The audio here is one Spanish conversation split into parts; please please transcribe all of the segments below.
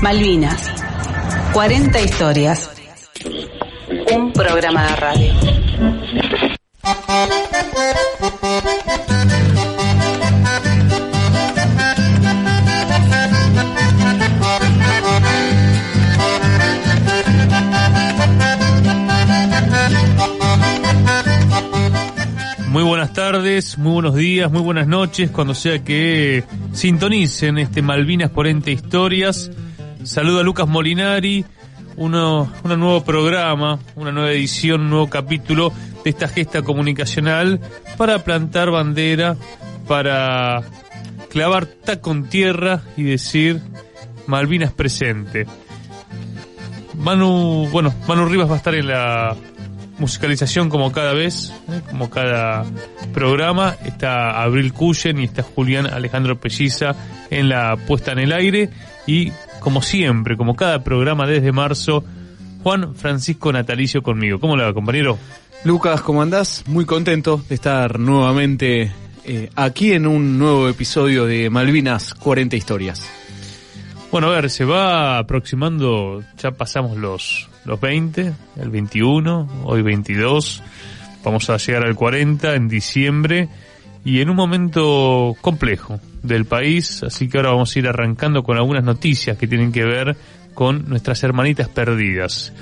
Malvinas, 40 historias. Un programa de radio. Muy buenas tardes, muy buenos días, muy buenas noches, cuando sea que sintonicen Malvinas 40 historias. Saludo a Lucas Molinari, un nuevo programa, una nueva edición, un nuevo capítulo de esta gesta comunicacional para plantar bandera, para clavar taco en tierra y decir Malvinas presente. Manu Rivas va a estar en la musicalización como cada vez, como cada programa. Está Abril Cullen y está Julián Alejandro Pelliza en la puesta en el aire. Y como siempre, como cada programa desde marzo, Juan Francisco Natalicio conmigo. ¿Cómo le va, compañero? Lucas, ¿cómo andás? Muy contento de estar nuevamente aquí en un nuevo episodio de Malvinas 40 historias. Bueno, a ver, se va aproximando, ya pasamos los 20, el 21, hoy 22, vamos a llegar al 40 en diciembre y en un momento complejo del país, así que ahora vamos a ir arrancando con algunas noticias que tienen que ver con nuestras hermanitas perdidas.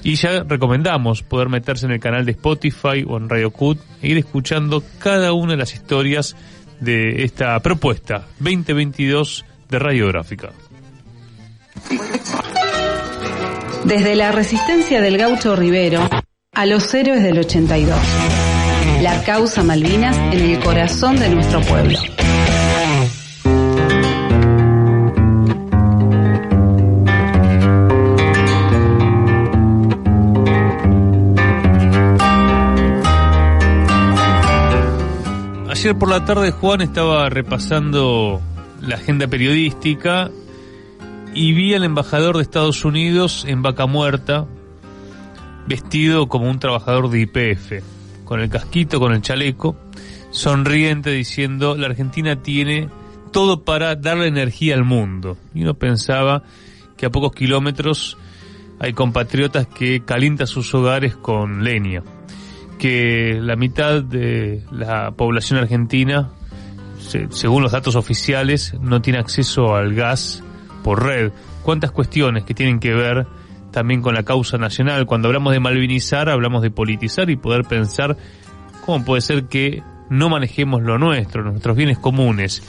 Y ya recomendamos poder meterse en el canal de Spotify o en Radio Cut e ir escuchando cada una de las historias de esta propuesta 2022 de Radiográfica. Desde la resistencia del Gaucho Rivero a los héroes del 82. La causa Malvinas en el corazón de nuestro pueblo. Ayer por la tarde Juan estaba repasando la agenda periodística y vi al embajador de Estados Unidos en Vaca Muerta, vestido como un trabajador de YPF, con el casquito, con el chaleco, sonriente, diciendo: la Argentina tiene todo para darle energía al mundo. Y uno pensaba que a pocos kilómetros hay compatriotas que calientan sus hogares con leña, que la mitad de la población argentina, según los datos oficiales, no tiene acceso al gas por red. Cuántas cuestiones que tienen que ver también con la causa nacional. Cuando hablamos de malvinizar, hablamos de politizar y poder pensar cómo puede ser que no manejemos lo nuestro, nuestros bienes comunes.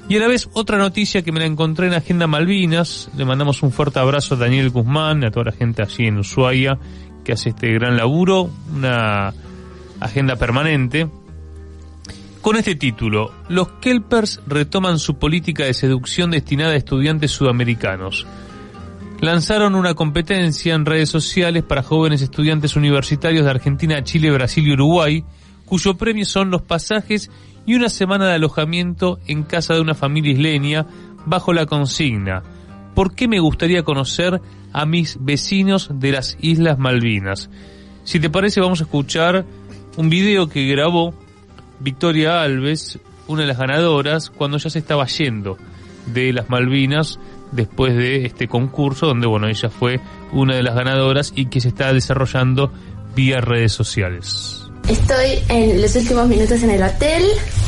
Y a la vez otra noticia que me la encontré en Agenda Malvinas. Le mandamos un fuerte abrazo a Daniel Guzmán, a toda la gente allí en Ushuaia que hace este gran laburo, una agenda permanente, con este título: los Kelpers retoman su política de seducción destinada a estudiantes sudamericanos. Lanzaron una competencia en redes sociales para jóvenes estudiantes universitarios de Argentina, Chile, Brasil y Uruguay, cuyo premio son los pasajes y una semana de alojamiento en casa de una familia isleña, bajo la consigna: ¿por qué me gustaría conocer a mis vecinos de las Islas Malvinas? Si te parece, vamos a escuchar un video que grabó Victoria Alves, una de las ganadoras, cuando ya se estaba yendo de las Malvinas después de este concurso, donde ella fue una de las ganadoras y que se está desarrollando vía redes sociales. Estoy en los últimos minutos en el hotel,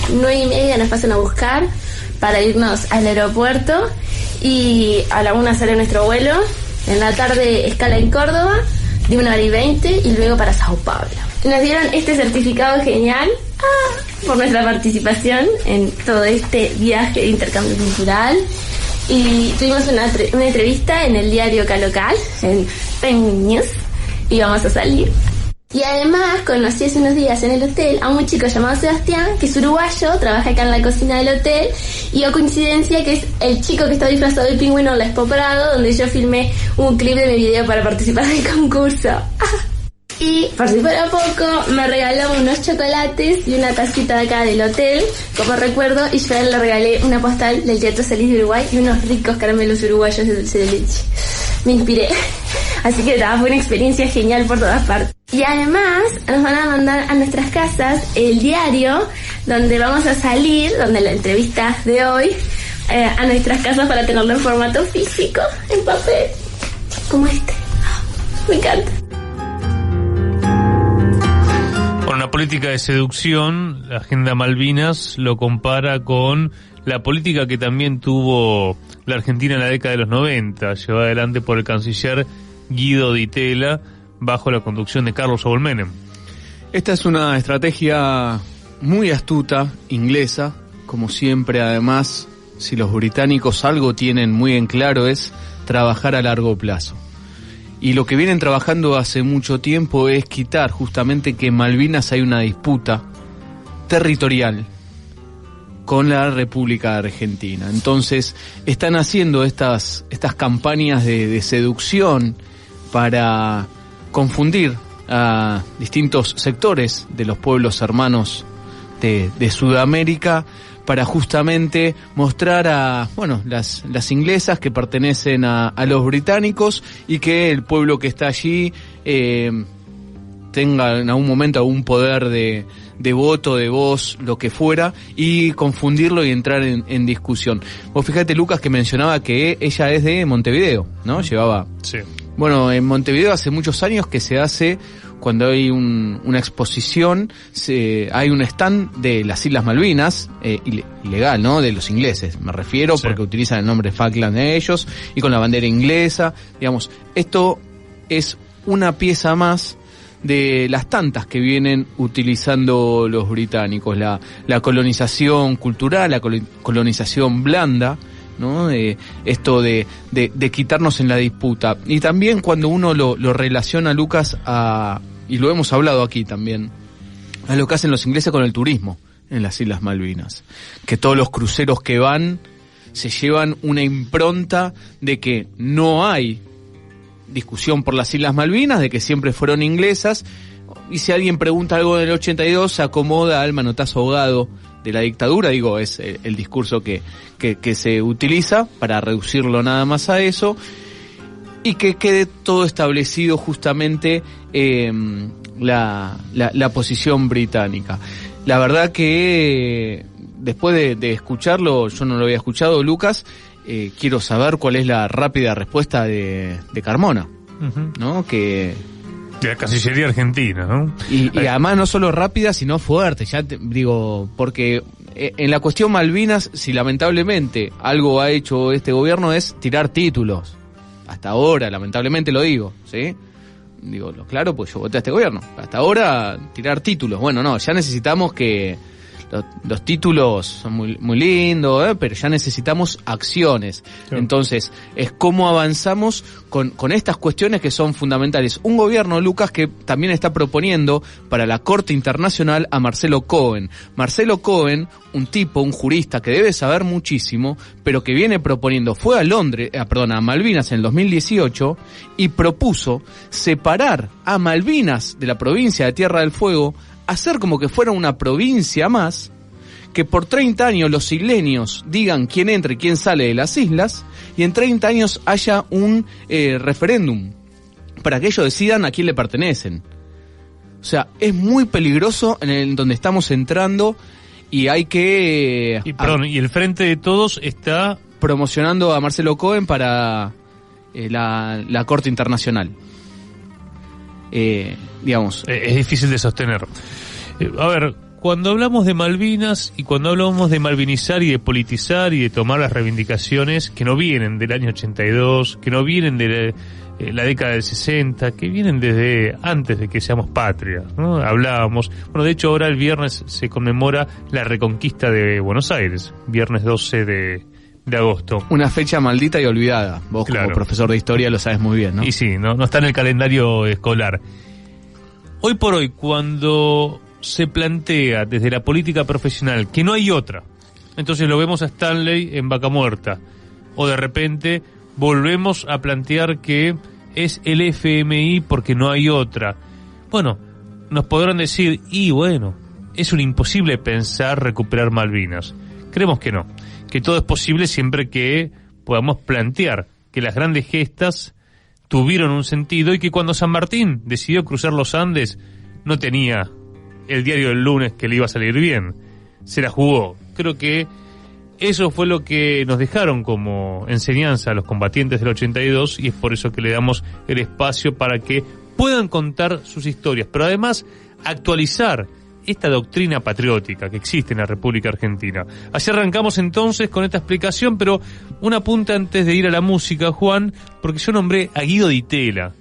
9:30 nos pasan a buscar para irnos al aeropuerto y a la 1 sale nuestro vuelo. En la tarde escala en Córdoba de 1:20 y luego para Sao Paulo. Nos dieron este certificado genial por nuestra participación en todo este viaje de intercambio cultural, y tuvimos una entrevista en el diario Calocal, en Time News, y vamos a salir. Y además conocí hace unos días en el hotel a un chico llamado Sebastián, que es uruguayo, trabaja acá en la cocina del hotel, y a coincidencia que es el chico que está disfrazado de pingüino en la Expo Prado, donde yo filmé un clip de mi video para participar del concurso. Y por si fuera poco, me regaló unos chocolates y una tacita de acá del hotel como recuerdo, y yo a él le regalé una postal del Teatro Salís de Uruguay y unos ricos caramelos uruguayos de dulce de leche. Me inspiré. Así que fue una experiencia genial por todas partes. Y además nos van a mandar a nuestras casas el diario donde vamos a salir, donde la entrevista de hoy a nuestras casas para tenerlo en formato físico, en papel, como este. Me encanta. Bueno, una política de seducción, la Agenda Malvinas lo compara con la política que también tuvo la Argentina en la década de los 90, llevada adelante por el canciller Guido Di Tella, bajo la conducción de Carlos Saúl Menem. Esta es una estrategia muy astuta, inglesa, como siempre. Además, si los británicos algo tienen muy en claro es trabajar a largo plazo. Y lo que vienen trabajando hace mucho tiempo es quitar justamente que en Malvinas hay una disputa territorial con la República Argentina. Entonces, están haciendo estas campañas de seducción para confundir a distintos sectores de los pueblos hermanos de Sudamérica, para justamente mostrar a las inglesas que pertenecen a los británicos, y que el pueblo que está allí tenga en algún momento algún poder de voto, de voz, lo que fuera, y confundirlo y entrar en discusión. Vos fíjate, Lucas, que mencionaba que ella es de Montevideo, ¿no? Llevaba... Sí. Bueno, en Montevideo hace muchos años que se hace, cuando hay una exposición, hay un stand de las Islas Malvinas, ilegal, ¿no? De los ingleses, me refiero, sí, porque utilizan el nombre Falkland de ellos, y con la bandera inglesa, digamos. Esto es una pieza más de las tantas que vienen utilizando los británicos, la colonización cultural, la colonización blanda, ¿no? Esto de quitarnos en la disputa. Y también cuando uno lo relaciona, Lucas, y lo hemos hablado aquí también, a lo que hacen los ingleses con el turismo en las Islas Malvinas. Que todos los cruceros que van se llevan una impronta de que no hay discusión por las Islas Malvinas, de que siempre fueron inglesas, y si alguien pregunta algo del 82, se acomoda al manotazo ahogado de la dictadura. Digo, es el discurso que se utiliza para reducirlo nada más a eso, y que quede todo establecido justamente la posición británica. La verdad que después de escucharlo, yo no lo había escuchado, Lucas, quiero saber cuál es la rápida respuesta de Carmona, ¿no? Que de la Cancillería Argentina, ¿no? Y además no solo rápida, sino fuerte, digo, porque en la cuestión Malvinas, si lamentablemente algo ha hecho este gobierno es tirar títulos. Hasta ahora, lamentablemente lo digo, ¿sí? Digo, claro, pues yo voté a este gobierno. Hasta ahora, tirar títulos. Bueno, no, ya necesitamos que... Los títulos son muy lindos, pero ya necesitamos acciones. Sí. Entonces, es cómo avanzamos con estas cuestiones que son fundamentales. Un gobierno, Lucas, que también está proponiendo para la Corte Internacional a Marcelo Cohen. Marcelo Cohen, un jurista que debe saber muchísimo, pero que viene proponiendo, fue a Malvinas en el 2018 y propuso separar a Malvinas de la provincia de Tierra del Fuego, hacer como que fuera una provincia más, que por 30 años los isleños digan quién entra y quién sale de las islas, y en 30 años haya un referéndum para que ellos decidan a quién le pertenecen. O sea, es muy peligroso en donde estamos entrando, y hay que... y el Frente de Todos está promocionando a Marcelo Cohen para la Corte Internacional. Digamos, es difícil de sostener. A ver, cuando hablamos de Malvinas y cuando hablamos de malvinizar y de politizar y de tomar las reivindicaciones que no vienen del año 82, que no vienen de la década del 60, que vienen desde antes de que seamos patria, ¿no? Hablábamos, de hecho ahora el viernes se conmemora la reconquista de Buenos Aires, viernes 12 de agosto. Una fecha maldita y olvidada. Vos, claro, como profesor de historia lo sabes muy bien, ¿no? Y sí, no está en el calendario escolar. Hoy por hoy, cuando se plantea desde la política profesional que no hay otra, entonces lo vemos a Stanley en Vaca Muerta, o de repente volvemos a plantear que es el FMI porque no hay otra. Bueno, nos podrán decir, es un imposible pensar recuperar Malvinas. Creemos que no, que todo es posible siempre que podamos plantear que las grandes gestas tuvieron un sentido, y que cuando San Martín decidió cruzar los Andes no tenía el diario del lunes que le iba a salir bien, se la jugó. Creo que Eso fue lo que nos dejaron como enseñanza a los combatientes del 82 y es por eso que le damos el espacio para que puedan contar sus historias, pero además actualizar esta doctrina patriótica que existe en la República Argentina. Así arrancamos entonces con esta explicación, pero un apunte antes de ir a la música, Juan, porque yo nombré a Guido Di Tella,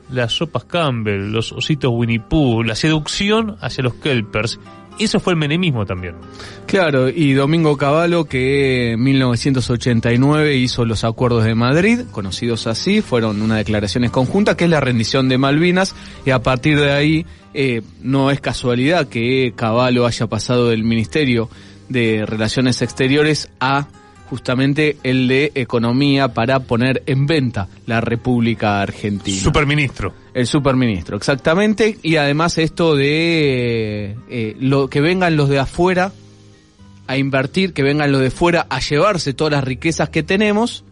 las sopas Campbell, los ositos Winnie Pooh, la seducción hacia los kelpers. Eso fue el menemismo también. Claro, y Domingo Cavallo, que en 1989 hizo los Acuerdos de Madrid, conocidos así, fueron unas declaraciones conjuntas, que es la rendición de Malvinas, y a partir de ahí no es casualidad que Cavallo haya pasado del Ministerio de Relaciones Exteriores a justamente el de Economía para poner en venta la República Argentina. Superministro. El superministro, exactamente. Y además esto de lo que vengan los de afuera a invertir, que vengan los de fuera a llevarse todas las riquezas que tenemos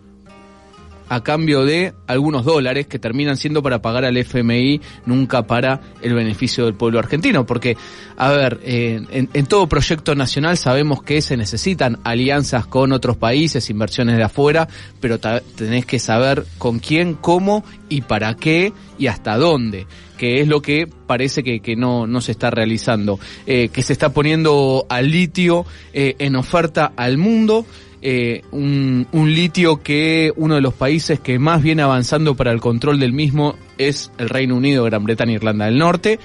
a cambio de algunos dólares que terminan siendo para pagar al FMI, nunca para el beneficio del pueblo argentino. Porque, a ver, en todo proyecto nacional sabemos que se necesitan alianzas con otros países, inversiones de afuera, pero tenés que saber con quién, cómo y para qué y hasta dónde, que es lo que parece que no se está realizando. Que se está poniendo al litio en oferta al mundo. Un litio que uno de los países que más viene avanzando para el control del mismo es el Reino Unido, Gran Bretaña, Irlanda del Norte,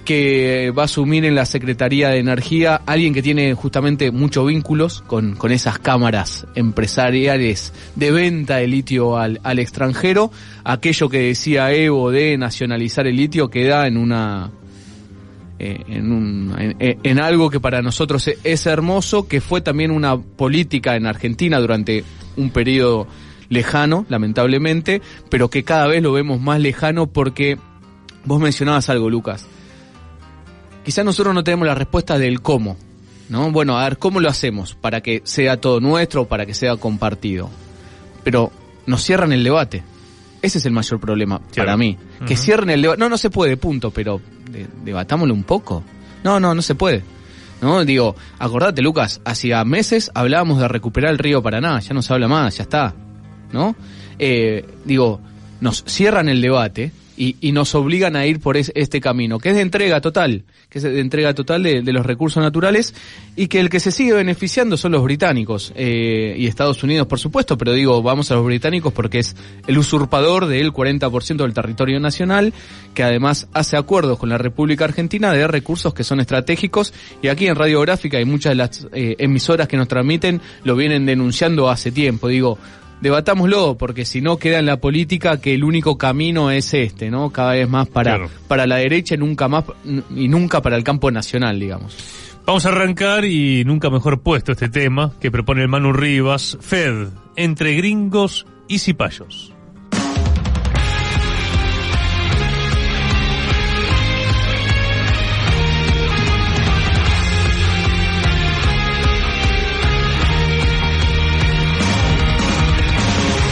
que va a asumir en la Secretaría de Energía alguien que tiene justamente muchos vínculos con esas cámaras empresariales de venta de litio al extranjero. Aquello que decía Evo de nacionalizar el litio queda en algo que para nosotros es hermoso, que fue también una política en Argentina durante un periodo lejano, lamentablemente, pero que cada vez lo vemos más lejano porque vos mencionabas algo, Lucas. Quizás nosotros no tenemos la respuesta del cómo, ¿no? Bueno, a ver, ¿cómo lo hacemos para que sea todo nuestro, para que sea compartido? Pero nos cierran el debate. Ese es el mayor problema para mí. Que cierren el debate. No se puede, punto, pero debatámoslo un poco. No se puede. No, digo, acordate, Lucas, hacía meses hablábamos de recuperar el río Paraná, ya no se habla más, ya está, ¿no? Digo, nos cierran el debate y nos obligan a ir por este camino, que es de entrega total, de los recursos naturales, y que el que se sigue beneficiando son los británicos, y Estados Unidos, por supuesto, pero digo, vamos a los británicos porque es el usurpador del 40% del territorio nacional, que además hace acuerdos con la República Argentina de recursos que son estratégicos, y aquí en Radiográfica y muchas de las emisoras que nos transmiten lo vienen denunciando hace tiempo. Digo, debatámoslo, porque si no queda en la política que el único camino es ¿no? Cada vez más para la derecha y nunca para el campo nacional, digamos. Vamos a arrancar, y nunca mejor puesto este tema que propone el Manu Rivas, Fed, entre gringos y cipayos.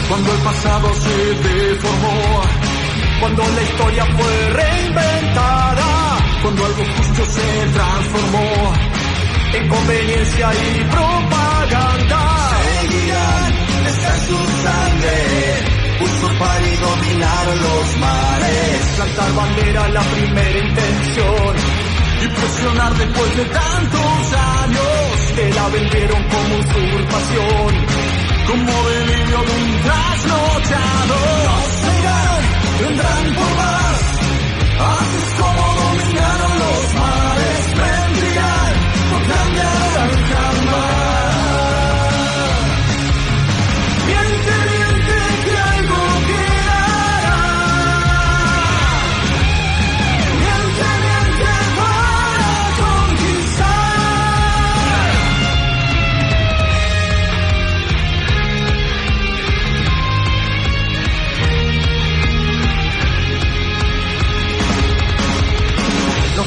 Cuando el pasado se deformó, cuando la historia fue reinventada, cuando algo justo se transformó en conveniencia y propaganda. Seguirán, está en su sangre, usurpar y dominar los mares, plantar bandera la primera intención y presionar después de tantos años que la vendieron como usurpación, como delirio de un trasnochado. Nos cegaron, vendrán por más, así es como dominaron los mares. Mentirán, no cambiarán jamás. Miente, que algo quedará. Miente para conquistar.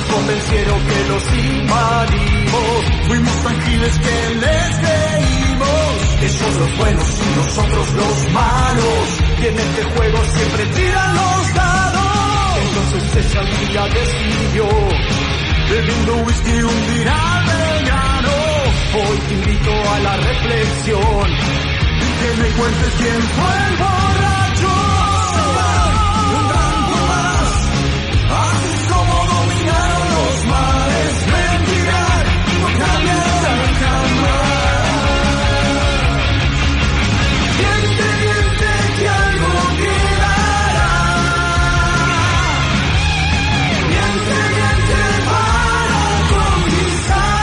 Convencieron que los invadimos, fuimos tan giles que les creímos. Ellos los buenos y nosotros los malos, y en este juego siempre tiran los dados. Entonces ella un día decidió, bebiendo whisky hundir al vegano, Hoy te invito a la reflexión y que me cuentes quién fue el borracho. Un rango más, así es como dominaron los mares. Mentirar no cambiará jamás. Miente, miente que algo quedará. Miente, miente para conquistar.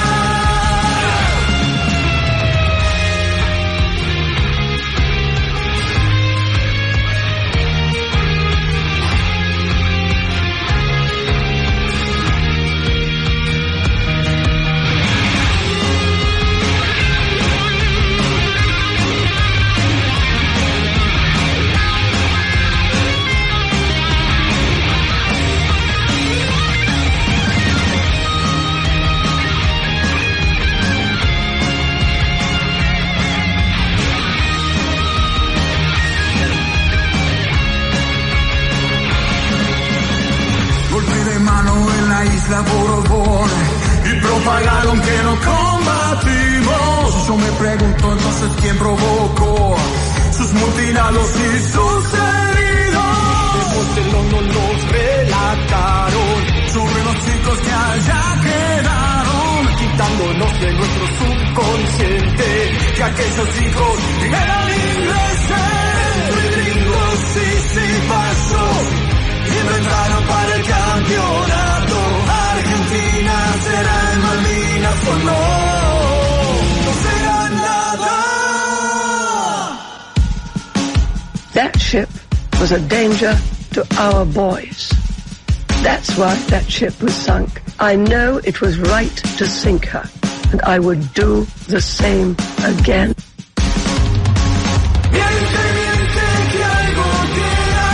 Isla Borbón y propagaron que no combatimos. Yo me pregunto entonces quién provocó sus mutilados y sus heridos. Después del hondo nos relataron sobre los chicos que allá quedaron, quitándonos de nuestro subconsciente que aquellos chicos eran ingleses. Gringos sí pasó. Inventaron para el campeonato. Argentina será en Malvinas o no será nada. That ship was a danger to our boys. That's why that ship was sunk. I know it was right to sink her, and I would do the same again. Miente, miente que algo quedará.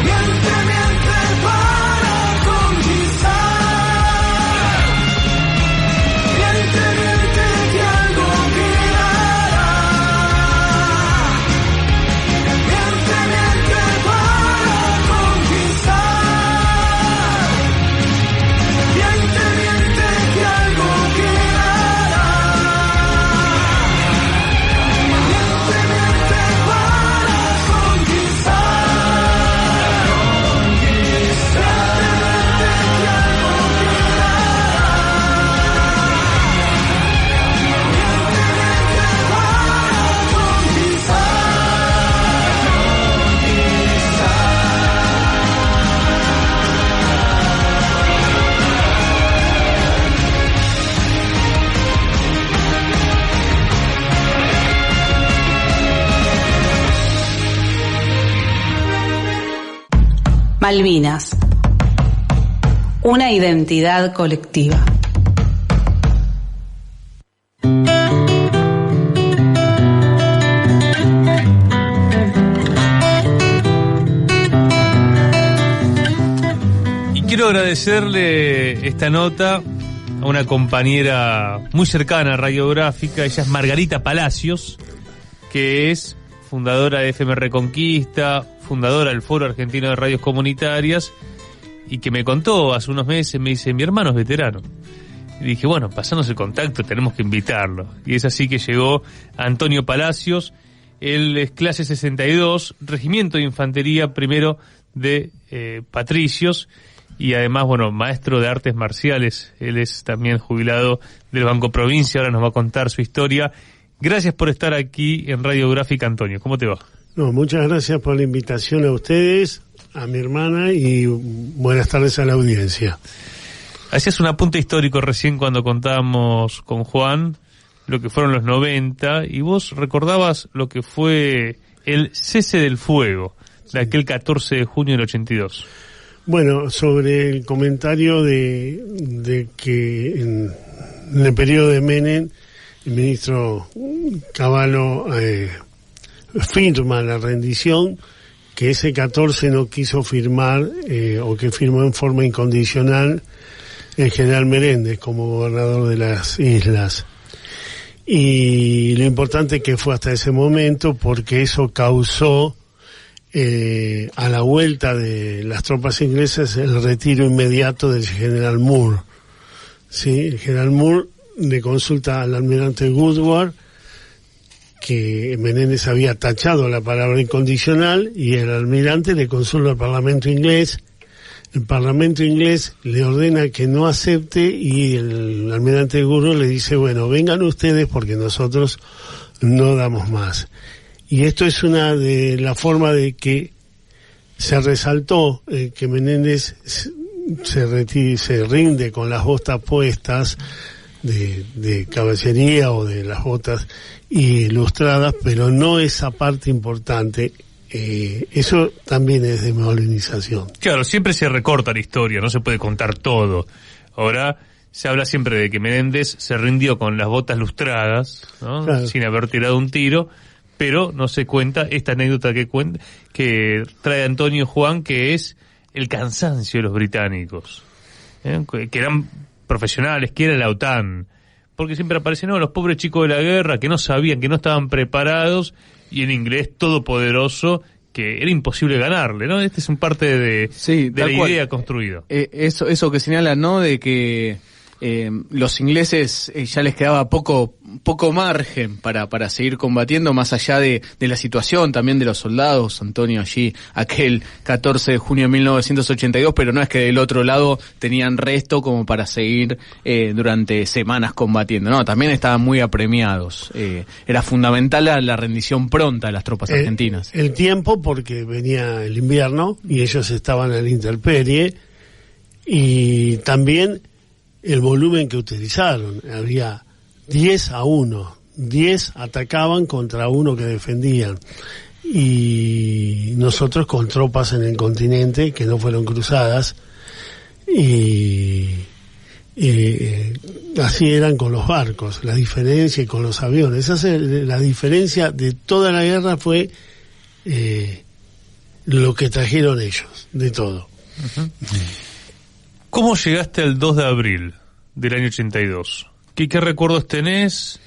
Miente, miente para conquistar. Miente, miente que algo quedará. Miente, miente para conquistar. Miente, miente que algo quedará. Miente, miente para conquistar. Malvinas. Una identidad colectiva. Y quiero agradecerle esta nota a una compañera muy cercana a Radiográfica. Ella es Margarita Palacios, que es fundadora de FM Reconquista, fundadora del Foro Argentino de Radios Comunitarias, y que me contó hace unos meses, me dice, mi hermano es veterano. Y dije, bueno, pasanos el contacto, tenemos que invitarlo. Y es así que llegó Antonio Palacios. Él es clase 62, Regimiento de Infantería primero de Patricios, y además, bueno, maestro de artes marciales. Él es también jubilado del Banco Provincia, ahora nos va a contar su historia. Gracias por estar aquí en Radiográfica, Antonio. ¿Cómo te va? No, muchas gracias por la invitación a ustedes, a mi hermana, y buenas tardes a la audiencia. Hacías un apunte histórico recién cuando contábamos con Juan lo que fueron los 90, y vos recordabas lo que fue el cese del fuego de aquel 14 de junio del 82. Bueno, sobre el comentario de que en el periodo de Menem, el ministro Cavallo firma la rendición, que ese 14 no quiso firmar, o que firmó en forma incondicional el general Menéndez como gobernador de las islas. Y lo importante que fue hasta ese momento, porque eso causó a la vuelta de las tropas inglesas el retiro inmediato del general Moore. Sí, el general Moore le consulta al almirante Woodward que Menéndez había tachado la palabra incondicional, y el almirante le consulta al Parlamento inglés. El Parlamento inglés le ordena que no acepte, y el almirante Woodward le dice, bueno, vengan ustedes porque nosotros no damos más. Y esto es una de la forma de que se resaltó que Menéndez se rinde con las botas puestas de caballería o de las botas ilustradas, pero no esa parte importante. Eso también es de modernización. Claro, siempre se recorta la historia, no se puede contar todo. Ahora se habla siempre de que Menéndez se rindió con las botas lustradas, ¿no? Claro. Sin haber tirado un tiro, pero no se cuenta esta anécdota que trae Antonio Juan, que es el cansancio de los británicos, que eran profesionales, que era la OTAN, porque siempre aparecen los pobres chicos de la guerra que no sabían, que no estaban preparados, y el inglés todopoderoso que era imposible ganarle, ¿no? Este es un parte de la idea construida. Eso que señala, ¿no? De que los ingleses ya les quedaba poco margen para seguir combatiendo, más allá de la situación también de los soldados. Antonio, allí aquel 14 de junio de 1982, pero no es que del otro lado tenían resto como para seguir durante semanas combatiendo, no, también estaban muy apremiados. Era fundamental la rendición pronta de las tropas argentinas. El tiempo, porque venía el invierno y ellos estaban a la intemperie, y también el volumen que utilizaron. Había 10-1, 10 atacaban contra 1 que defendían, y nosotros con tropas en el continente que no fueron cruzadas, y así eran con los barcos, la diferencia, y con los aviones. Esa es la diferencia de toda la guerra, fue lo que trajeron ellos, de todo. Uh-huh. ¿Cómo llegaste al 2 de abril del año 82? ¿Qué recuerdos tenés?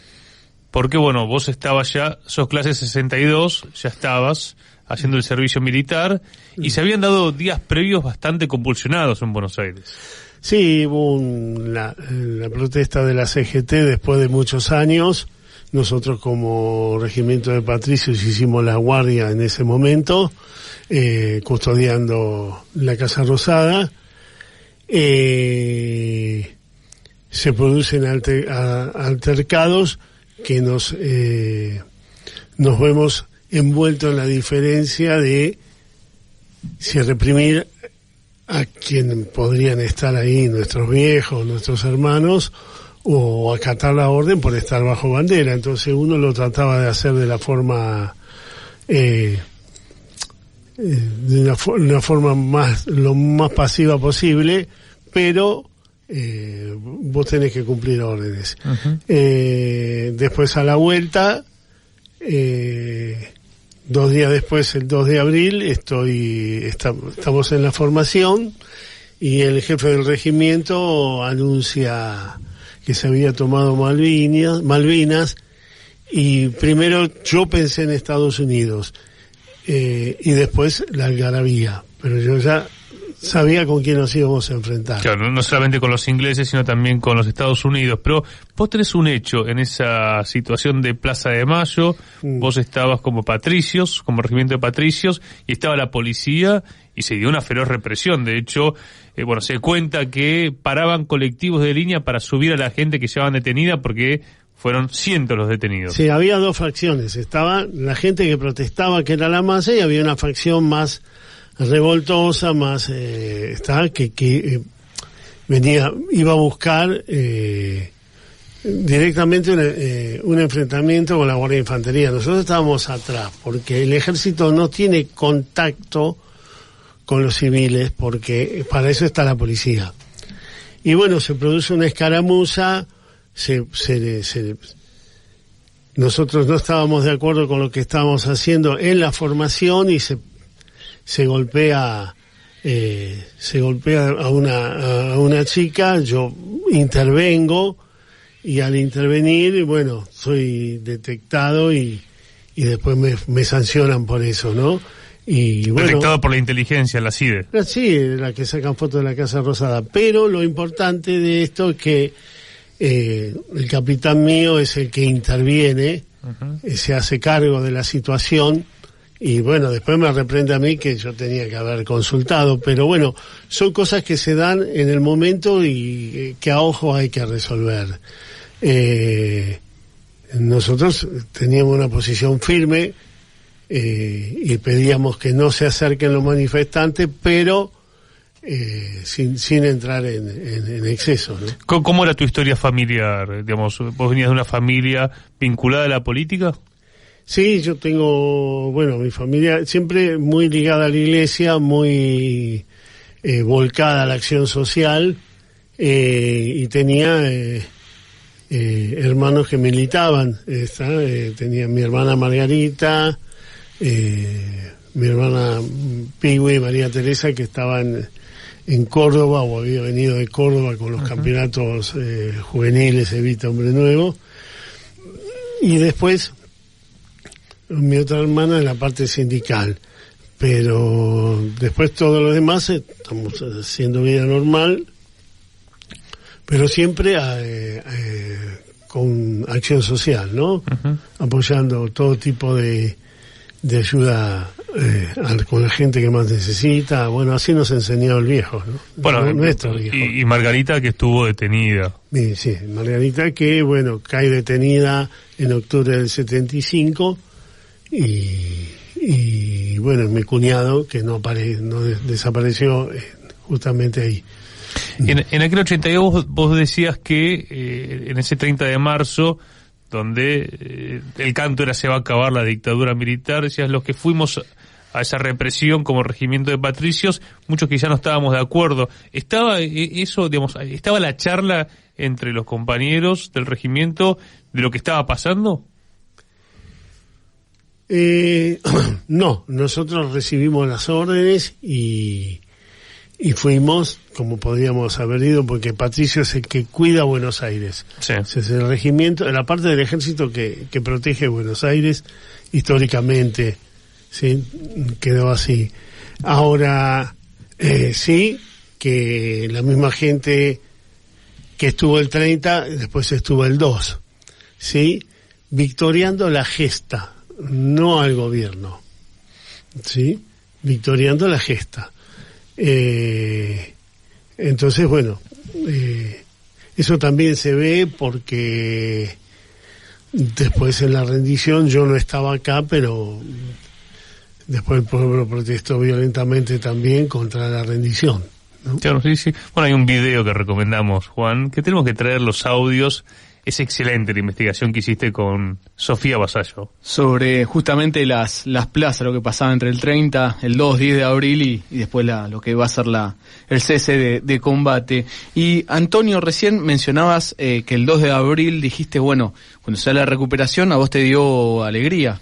Porque, bueno, vos estabas ya, sos clase 62, ya estabas haciendo el servicio militar, y se habían dado días previos bastante convulsionados en Buenos Aires. Sí, hubo la protesta de la CGT después de muchos años. Nosotros como regimiento de patricios hicimos la guardia en ese momento, custodiando la Casa Rosada. Se producen altercados que nos vemos envueltos en la diferencia de si reprimir a quien podrían estar ahí, nuestros viejos, nuestros hermanos, o acatar la orden por estar bajo bandera. Entonces uno lo trataba de hacer de la forma una forma lo más pasiva posible, pero vos tenés que cumplir órdenes. Uh-huh. Después, a la vuelta, 2 días después, el 2 de abril, estamos en la formación, y el jefe del regimiento anuncia que se había tomado Malvinas, y primero yo pensé en Estados Unidos, y después la algarabía, pero yo ya sabía con quién nos íbamos a enfrentar. Claro, no solamente con los ingleses, sino también con los Estados Unidos. Pero vos tenés un hecho en esa situación de Plaza de Mayo. Vos estabas como patricios, como regimiento de patricios, y estaba la policía, y se dio una feroz represión. De hecho, se cuenta que paraban colectivos de línea para subir a la gente que llevaban detenida, porque fueron cientos los detenidos. Sí, había 2 facciones. Estaba la gente que protestaba, que era la masa, y había una facción más revoltosa, más que iba a buscar directamente un enfrentamiento con la Guardia de Infantería. Nosotros estábamos atrás, porque el ejército no tiene contacto con los civiles, porque para eso está la policía. Y bueno, se produce una escaramuza, nosotros no estábamos de acuerdo con lo que estábamos haciendo en la formación, y se golpea a una chica. Yo intervengo, y al intervenir, soy detectado, y después me sancionan por eso, ¿no? Y bueno, detectado por la inteligencia, la CIDE. Sí, la que sacan fotos de la Casa Rosada. Pero lo importante de esto es que el capitán mío es el que interviene, se hace cargo de la situación, y bueno, después me reprende a mí que yo tenía que haber consultado, pero bueno, son cosas que se dan en el momento y que a ojo hay que resolver. Nosotros teníamos una posición firme, y pedíamos que no se acerquen los manifestantes, pero sin entrar en exceso, ¿no? ¿Cómo era tu historia familiar? Digamos, ¿vos venías de una familia vinculada a la política? Sí, yo tengo, bueno, mi familia siempre muy ligada a la iglesia, muy volcada a la acción social, y tenía hermanos que militaban. Tenía mi hermana Margarita, mi hermana Pigüe y María Teresa, que estaban en Córdoba o había venido de Córdoba con los campeonatos juveniles Evita Hombre Nuevo, y después mi otra hermana en la parte sindical, pero después todos los demás estamos haciendo vida normal, pero siempre con acción social, ¿no? Apoyando todo tipo de ayuda con la gente que más necesita. Bueno, así nos enseñó el viejo, ¿no? Bueno, nuestro viejo. Y Margarita, que estuvo detenida. Sí, Margarita, que bueno, cae detenida en octubre del 75, y bueno, mi cuñado, que no desapareció justamente ahí. En aquel 82 vos decías que en ese 30 de marzo, donde el canto era "se va a acabar la dictadura militar", decías, los que fuimos a esa represión como regimiento de patricios, muchos que ya no estábamos de acuerdo. ¿Estaba eso, digamos, estaba la charla entre los compañeros del regimiento de lo que estaba pasando? No, nosotros recibimos las órdenes y fuimos como podríamos haber ido, porque Patricio es el que cuida Buenos Aires. Sí. Es el regimiento, la parte del ejército que protege Buenos Aires históricamente, ¿sí? Quedó así. Ahora, sí, que la misma gente que estuvo el 30, después estuvo el 2, ¿sí? Victoriando la gesta, no al gobierno, ¿sí? Victoriando la gesta. Entonces, bueno, eso también se ve porque después en la rendición yo no estaba acá, pero después el pueblo protestó violentamente también contra la rendición, ¿no? Claro, sí. Bueno, hay un video que recomendamos, Juan, que tenemos que traer los audios. Es excelente la investigación que hiciste con Sofía Vasallo. Sobre justamente las plazas, lo que pasaba entre el 30, el 2, 10 de abril y después lo que va a ser el cese de combate. Y Antonio, recién mencionabas que el 2 de abril dijiste, bueno, cuando sea la recuperación a vos te dio alegría.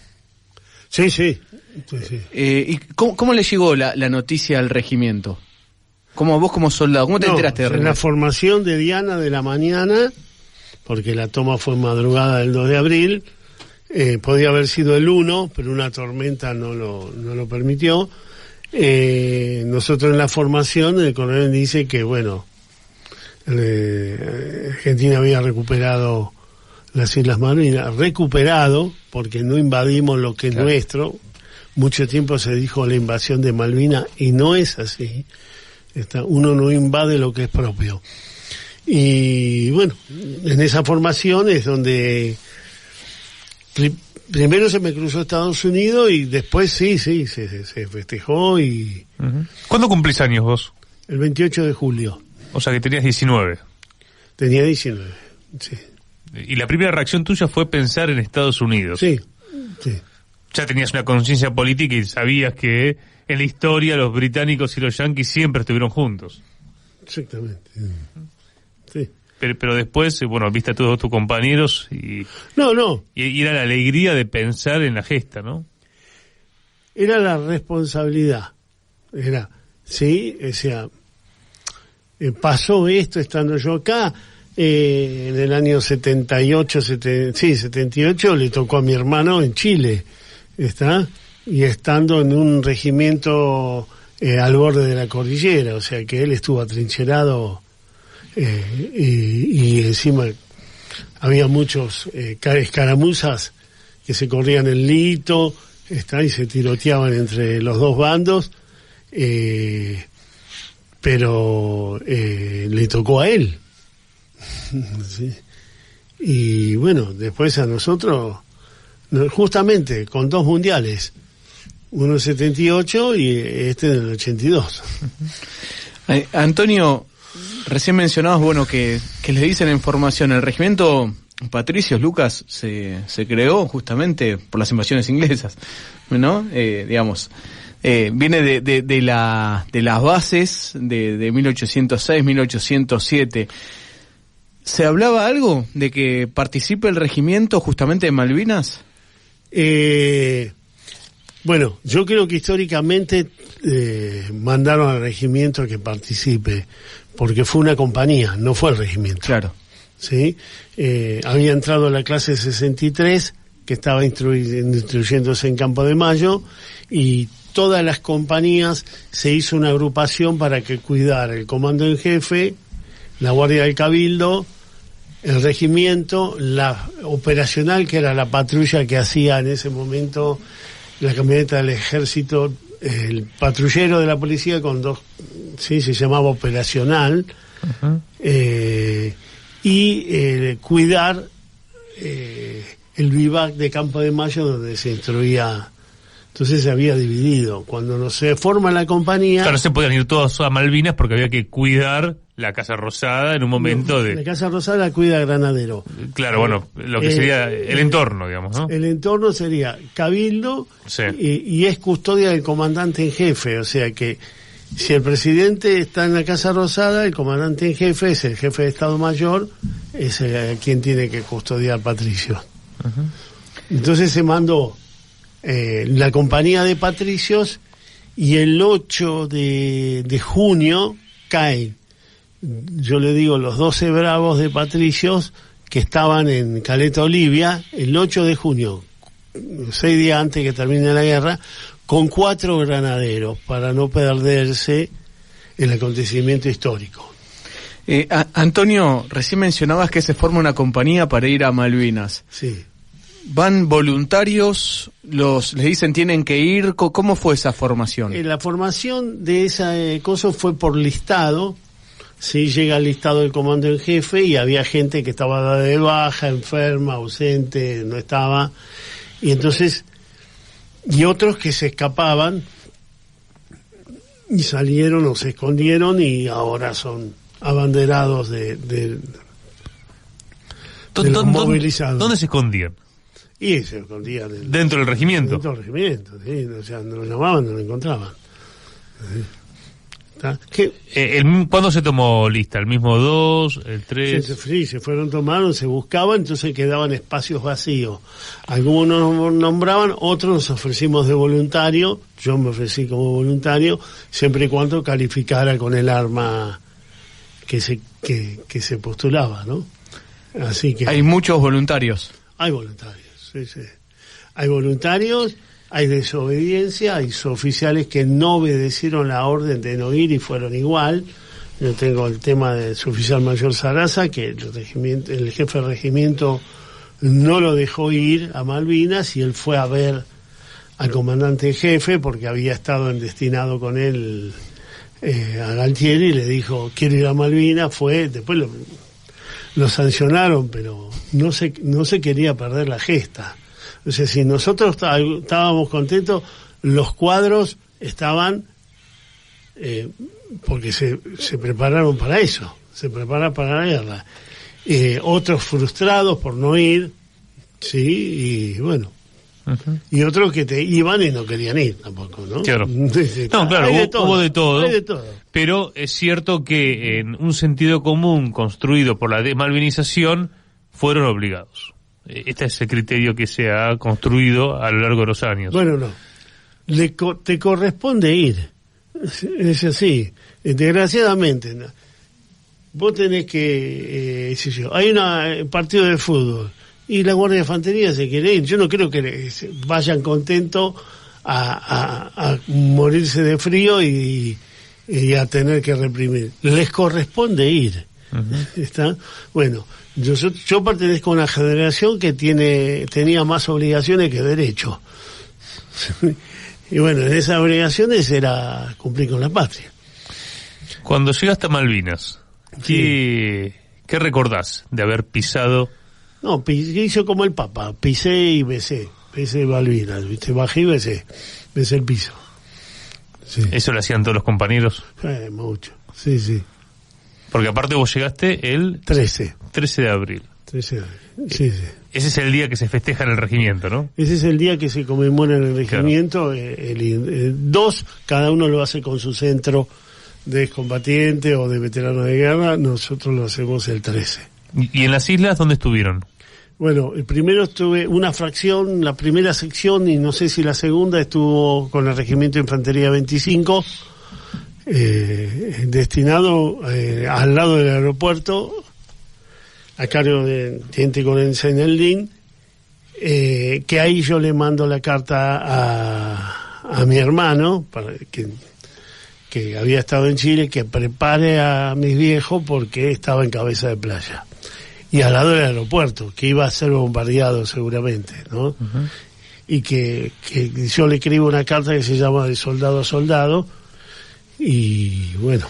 Sí. ¿Y cómo le llegó la noticia al regimiento? ¿Cómo vos como soldado, cómo te enteraste de en la formación de Diana de la mañana, porque la toma fue madrugada del 2 de abril, podía haber sido el 1, pero una tormenta no lo permitió. Nosotros en la formación, el coronel dice que, bueno, Argentina había recuperado las Islas Malvinas, porque no invadimos lo que es nuestro. Mucho tiempo se dijo la invasión de Malvinas, y no es así. Uno no invade lo que es propio. Y bueno, en esa formación es donde primero se me cruzó Estados Unidos y después sí, se festejó. Y ¿Cuándo cumplís años vos? El 28 de julio. O sea que tenías 19. Tenía 19, sí. Y la primera reacción tuya fue pensar en Estados Unidos. Sí. Ya tenías una conciencia política y sabías que en la historia los británicos y los yanquis siempre estuvieron juntos. Exactamente. Sí. Pero después, bueno, viste a todos tus compañeros y... No. Y era la alegría de pensar en la gesta, ¿no? Era la responsabilidad. Sí, o sea, pasó esto estando yo acá, en el año 78, le tocó a mi hermano en Chile, y estando en un regimiento al borde de la cordillera, o sea que él estuvo atrincherado y encima había muchos escaramuzas que se corrían el Lito, y se tiroteaban entre los dos bandos, pero le tocó a él. ¿Sí? Y bueno, después a nosotros, justamente con 2 mundiales, uno en 78 y este en el 82. Antonio, recién mencionabas, bueno, que les dicen en formación, el regimiento Patricios, Lucas, se creó justamente por las invasiones inglesas, ¿no? Digamos, viene de las bases de 1806, 1807. ¿Se hablaba algo de que participe el regimiento justamente de Malvinas? Bueno, yo creo que históricamente mandaron al regimiento a que participe, porque fue una compañía, no fue el regimiento. Claro. ¿Sí? Había entrado a la clase 63, que estaba instruyéndose en Campo de Mayo, y todas las compañías se hizo una agrupación para que cuidara el comando en jefe, la Guardia del Cabildo, el regimiento, la operacional, que era la patrulla que hacía en ese momento la camioneta del ejército, el patrullero de la policía con 2, sí, se llamaba operacional, y cuidar el vivac de Campo de Mayo donde se instruía. Entonces se había dividido. Cuando se forma la compañía... Claro, se podían ir todos a Malvinas porque había que cuidar la Casa Rosada en un momento de... La Casa Rosada la cuida Granadero. Claro, bueno, lo que sería el entorno, digamos, ¿no? El entorno sería Cabildo, sí. y es custodia del comandante en jefe, o sea que si el presidente está en la Casa Rosada, el comandante en jefe es el jefe de Estado Mayor, es quien tiene que custodiar Patricios. Entonces se mandó la compañía de Patricios, y el 8 de junio caen, yo le digo, los 12 bravos de Patricios que estaban en Caleta Olivia, el 8 de junio, 6 días antes que termine la guerra, con 4 granaderos, para no perderse el acontecimiento histórico. Antonio, recién mencionabas que se forma una compañía para ir a Malvinas. Sí. ¿Van voluntarios? ¿Les dicen tienen que ir? ¿Cómo fue esa formación? La formación de esa cosa fue por listado. Sí, llega el listado del comando en jefe y había gente que estaba dada de baja, enferma, ausente, no estaba. Y entonces, y otros que se escapaban y salieron o se escondieron y ahora son abanderados de los movilizados. ¿Dónde se escondían? Y se escondían dentro del regimiento. Dentro del regimiento, sí, o sea, no lo llamaban, no lo encontraban. ¿Cuándo se tomó lista? ¿El mismo 2, el 3? Sí, se fueron tomando, se buscaban, entonces quedaban espacios vacíos. Algunos nos nombraban, otros nos ofrecimos de voluntario, yo me ofrecí como voluntario, siempre y cuando calificara con el arma que se postulaba, ¿no? Así que... Hay muchos voluntarios. Hay voluntarios, sí. Hay voluntarios, hay desobediencia, hay oficiales que no obedecieron la orden de no ir y fueron igual. Yo tengo el tema de su oficial mayor Sarasa, que el jefe del regimiento no lo dejó ir a Malvinas y él fue a ver al comandante en jefe porque había estado destinado con él a Galtieri y le dijo, quiero ir a Malvinas, fue, después lo sancionaron, pero no se quería perder la gesta. O sea, si nosotros estábamos contentos, los cuadros estaban porque se prepararon para eso, se preparan para la guerra. Otros frustrados por no ir, sí, y bueno. Uh-huh. Y otros que iban y no querían ir tampoco, ¿no? Claro. No, claro, hubo de todo. Pero es cierto que en un sentido común construido por la desmalvinización fueron obligados. Este es el criterio que se ha construido a lo largo de los años. Bueno, no. Te corresponde ir. Es así. Desgraciadamente, ¿no? Vos tenés que... hay un partido de fútbol y la Guardia de Infantería se quiere ir. Yo no creo que vayan contentos a morirse de frío y a tener que reprimir. Les corresponde ir. ¿Está? Bueno, yo pertenezco a una generación que tenía más obligaciones que derechos. Y bueno, en esas obligaciones era cumplir con la patria. Cuando llegaste a Malvinas, ¿qué recordás de haber pisado? No, hice como el Papa, pisé y besé Malvinas, ¿viste? Bajé y besé el piso. Sí. ¿Eso lo hacían todos los compañeros? Mucho, sí. Porque aparte vos llegaste el 13 de abril. 13 de abril, sí. Ese es el día que se festeja en el regimiento, ¿no? Ese es el día que se conmemora en el regimiento. Claro. 2, cada uno lo hace con su centro de excombatiente o de veterano de guerra. Nosotros lo hacemos el 13. ¿Y en las islas dónde estuvieron? Bueno, el primero estuve una fracción, la primera sección, y no sé si la segunda, estuvo con el Regimiento de Infantería 25, destinado al lado del aeropuerto, a cargo de Teniente Coronel Senelín, que ahí yo le mando la carta a mi hermano, para que había estado en Chile, que prepare a mis viejos porque estaba en Cabeza de Playa. Y al lado del aeropuerto, que iba a ser bombardeado seguramente, ¿no? Uh-huh. Y que yo le escribo una carta que se llama De Soldado a Soldado, y bueno,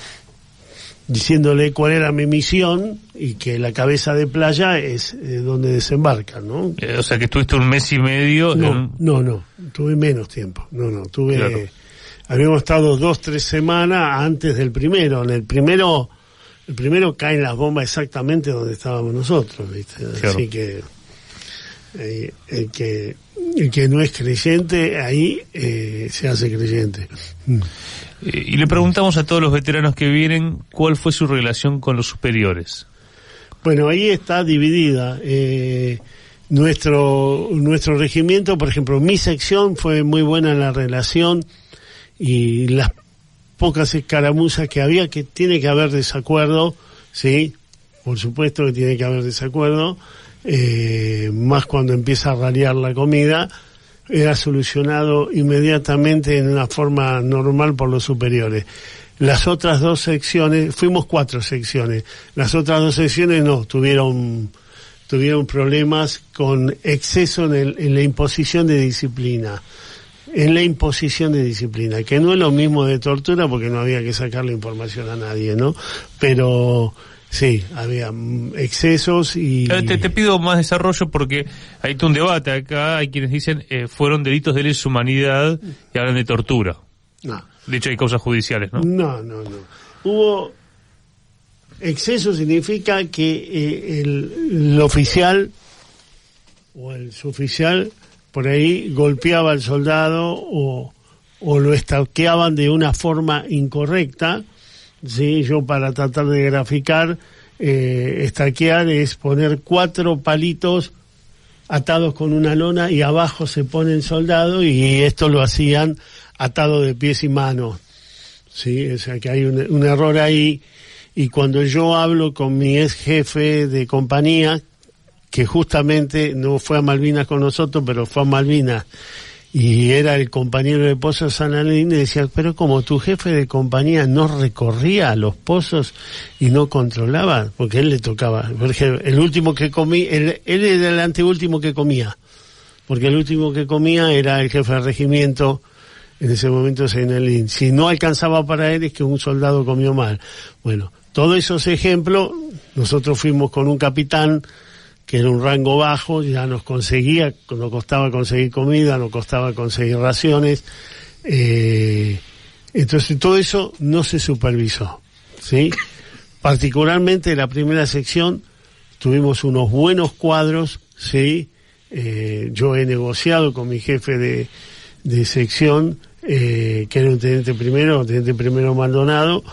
diciéndole cuál era mi misión y que la Cabeza de Playa es donde desembarcan, ¿no? O sea que estuviste un mes y medio. No, tuve menos tiempo. Tuve. Claro. Habíamos estado 2-3 semanas antes del primero. En el primero caen las bombas exactamente donde estábamos nosotros, ¿viste? Claro. Así que el que no es creyente ahí se hace creyente. Y le preguntamos a todos los veteranos que vienen cuál fue su relación con los superiores. Bueno, ahí está dividida. Nuestro regimiento, por ejemplo, mi sección fue muy buena en la relación, y las pocas escaramuzas que había, que tiene que haber desacuerdo, sí, por supuesto que tiene que haber desacuerdo, más cuando empieza a rarear la comida, era solucionado inmediatamente en una forma normal por los superiores. Las otras 2 secciones, fuimos 4 secciones, las otras 2 secciones no, tuvieron problemas con exceso en la imposición de disciplina. Que no es lo mismo de tortura, porque no había que sacarle información a nadie, ¿no? Pero sí, había excesos y... Te pido más desarrollo porque hay todo un debate acá, hay quienes dicen fueron delitos de lesa humanidad y hablan de tortura. No. De hecho hay causas judiciales, ¿no? No. Hubo... Exceso significa que el oficial o el suboficial por ahí golpeaba al soldado o lo estaqueaban de una forma incorrecta, ¿sí? Yo, para tratar de graficar, estaquear es poner 4 palitos atados con una lona y abajo se pone el soldado, y esto lo hacían atado de pies y manos, ¿sí? O sea que hay un error ahí, y cuando yo hablo con mi ex jefe de compañía, que justamente no fue a Malvinas con nosotros, pero fue a Malvinas, y era el compañero de pozos San Aladín, y decía, pero como tu jefe de compañía no recorría los pozos y no controlaba, porque él le tocaba, porque el último que comí, él era el anteúltimo que comía, porque el último que comía era el jefe de regimiento, en ese momento Senelín. Si no alcanzaba para él, es que un soldado comió mal. Bueno, todos esos ejemplos, nosotros fuimos con un capitán que era un rango bajo, ya nos costaba conseguir comida, nos costaba conseguir raciones, entonces todo eso no se supervisó, ¿sí? Particularmente la primera sección tuvimos unos buenos cuadros, ¿sí? Yo he negociado con mi jefe de sección, que era un teniente primero Maldonado,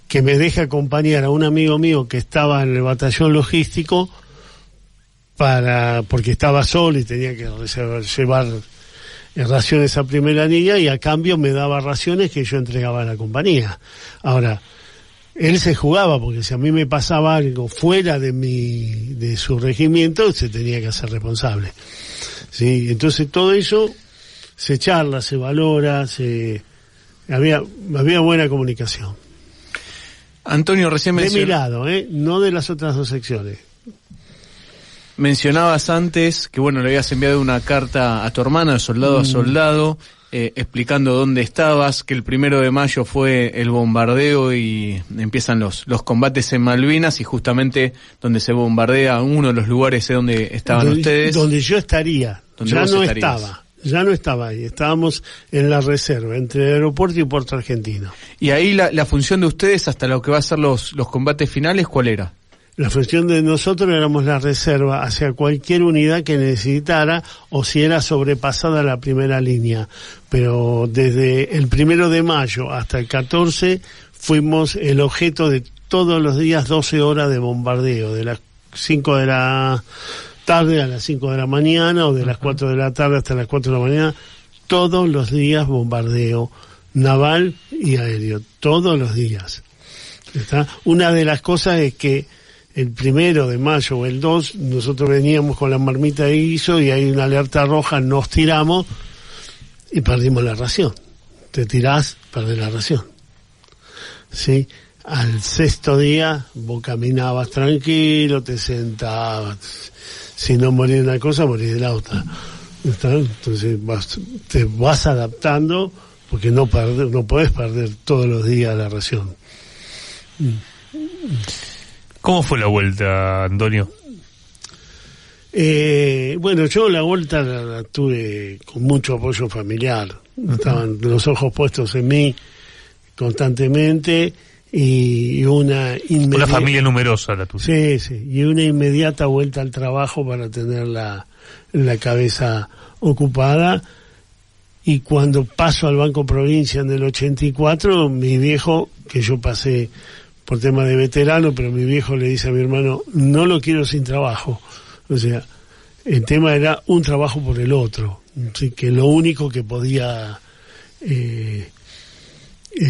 que me deja acompañar a un amigo mío que estaba en el batallón logístico, porque estaba solo y tenía que llevar raciones a primera línea, y a cambio me daba raciones que yo entregaba a la compañía. Ahora, él se jugaba, porque si a mí me pasaba algo fuera de su regimiento, se tenía que hacer responsable, ¿sí? Entonces todo eso se charla, se valora, había buena comunicación. Antonio, recién de mi lado, no de las otras dos secciones. Mencionabas antes que, bueno, le habías enviado una carta a tu hermana, de soldado a soldado, explicando dónde estabas, que el 1 de mayo fue el bombardeo y empiezan los combates en Malvinas, y justamente donde se bombardea uno de los lugares donde estaban ustedes. Donde yo estaría, ya no estaba ahí, estábamos en la reserva, entre el aeropuerto y Puerto Argentino. Y ahí la función de ustedes hasta lo que va a ser los combates finales, ¿cuál era? La función de nosotros éramos la reserva hacia cualquier unidad que necesitara, o si era sobrepasada la primera línea. Pero desde el 1 de mayo hasta el 14 fuimos el objeto de todos los días 12 horas de bombardeo, de las 5 de la tarde a las 5 de la mañana, o de las 4 de la tarde hasta las 4 de la mañana, todos los días bombardeo naval y aéreo, todos los días. ¿Está? Una de las cosas es que el 1 de mayo o el 2, nosotros veníamos con la marmita de guiso y hay una alerta roja, nos tiramos y perdimos la ración. Te tirás, perdés la ración. ¿Sí? Al 6º día, vos caminabas tranquilo, te sentabas. Si no morís de una cosa, morís de la otra. ¿Está? Entonces te vas adaptando, porque no podés perder todos los días la ración. ¿Cómo fue la vuelta, Antonio? Bueno, yo la vuelta la tuve con mucho apoyo familiar. Estaban los ojos puestos en mí constantemente, y una familia numerosa la tuya. Sí, y una inmediata vuelta al trabajo para tener la cabeza ocupada. Y cuando paso al Banco Provincia en el 84, mi viejo, que yo pasé por tema de veterano, pero mi viejo le dice a mi hermano, no lo quiero sin trabajo. O sea, el tema era un trabajo por el otro. Así que lo único que podía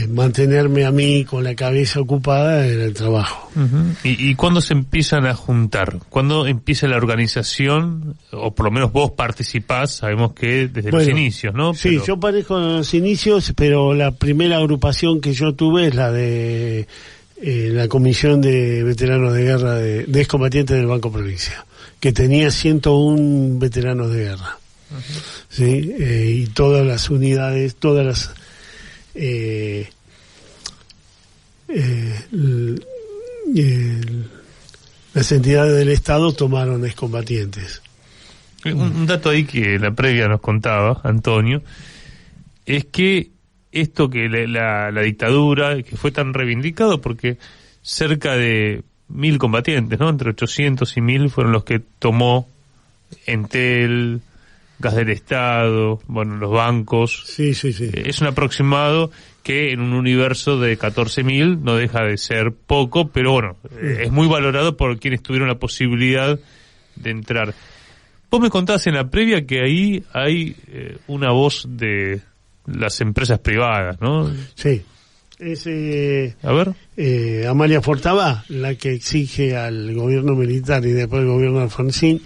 mantenerme a mí con la cabeza ocupada era el trabajo. Uh-huh. ¿Y cuándo se empiezan a juntar? ¿Cuándo empieza la organización? O por lo menos vos participás, sabemos que desde los inicios, ¿no? Sí, yo parezco en los inicios, pero la primera agrupación que yo tuve es la de la Comisión de Veteranos de Guerra de Excombatientes del Banco Provincia, que tenía 101 veteranos de guerra. Uh-huh. ¿Sí? Y todas las unidades, todas las las entidades del Estado tomaron excombatientes. Un dato ahí que la previa nos contaba Antonio es que esto que la dictadura, que fue tan reivindicado porque cerca de 1.000 combatientes, ¿no? Entre 800 y 1.000 fueron los que tomó Entel, Gas del Estado, bueno, los bancos. Sí. Es un aproximado que en un universo de 14.000 no deja de ser poco, pero bueno, es muy valorado por quienes tuvieron la posibilidad de entrar. Vos me contabas en la previa que ahí hay una voz de las empresas privadas, ¿no? Sí. Es a ver. Amalia Fortabá la que exige al gobierno militar y después al gobierno de Alfonsín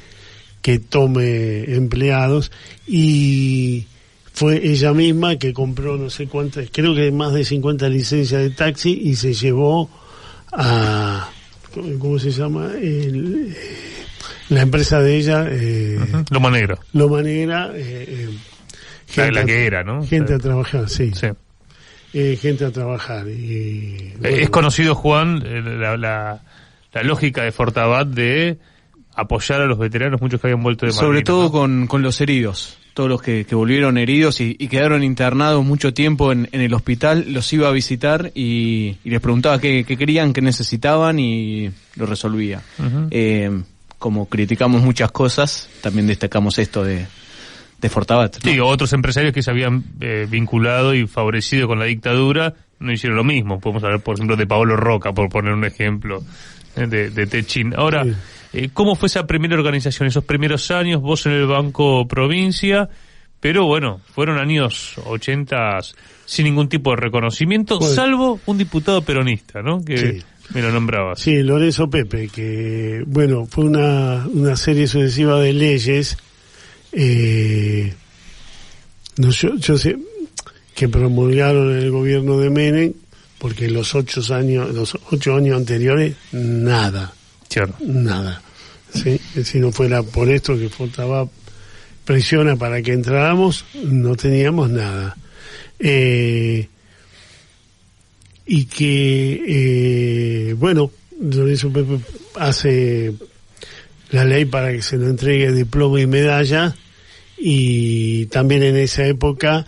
que tome empleados, y fue ella misma que compró no sé cuántas, creo que más de 50 licencias de taxi, y se llevó a, ¿cómo se llama? La empresa de ella, Loma Negra. La que era, ¿no? Gente a trabajar, sí. Gente a trabajar. Y bueno, es conocido, Juan, la lógica de Fortabat de apoyar a los veteranos, muchos que habían vuelto de Malvinas. Sobre todo, ¿no? con los heridos. Todos los que volvieron heridos y quedaron internados mucho tiempo en el hospital, los iba a visitar y les preguntaba qué querían, qué necesitaban, y lo resolvía. Uh-huh. Como criticamos muchas cosas, también destacamos esto de Fortabat, ¿no? Sí, otros empresarios que se habían vinculado y favorecido con la dictadura no hicieron lo mismo. Podemos hablar, por ejemplo, de Paolo Roca, por poner un ejemplo, de Techín. Ahora, ¿cómo fue esa primera organización, esos primeros años, vos en el Banco Provincia? Pero bueno, fueron años 80 sin ningún tipo de reconocimiento, salvo un diputado peronista, ¿no? Que me lo nombrabas. Sí, Lorenzo Pepe, que bueno, fue una serie sucesiva de leyes No, yo sé que promulgaron el gobierno de Menem, porque los 8 años anteriores, nada. Claro. Nada. ¿Sí? Si no fuera por esto que faltaba presión para que entráramos, no teníamos nada. Y que, bueno, Lorenzo Pepe hace la ley para que se nos entregue diploma y medalla, y también en esa época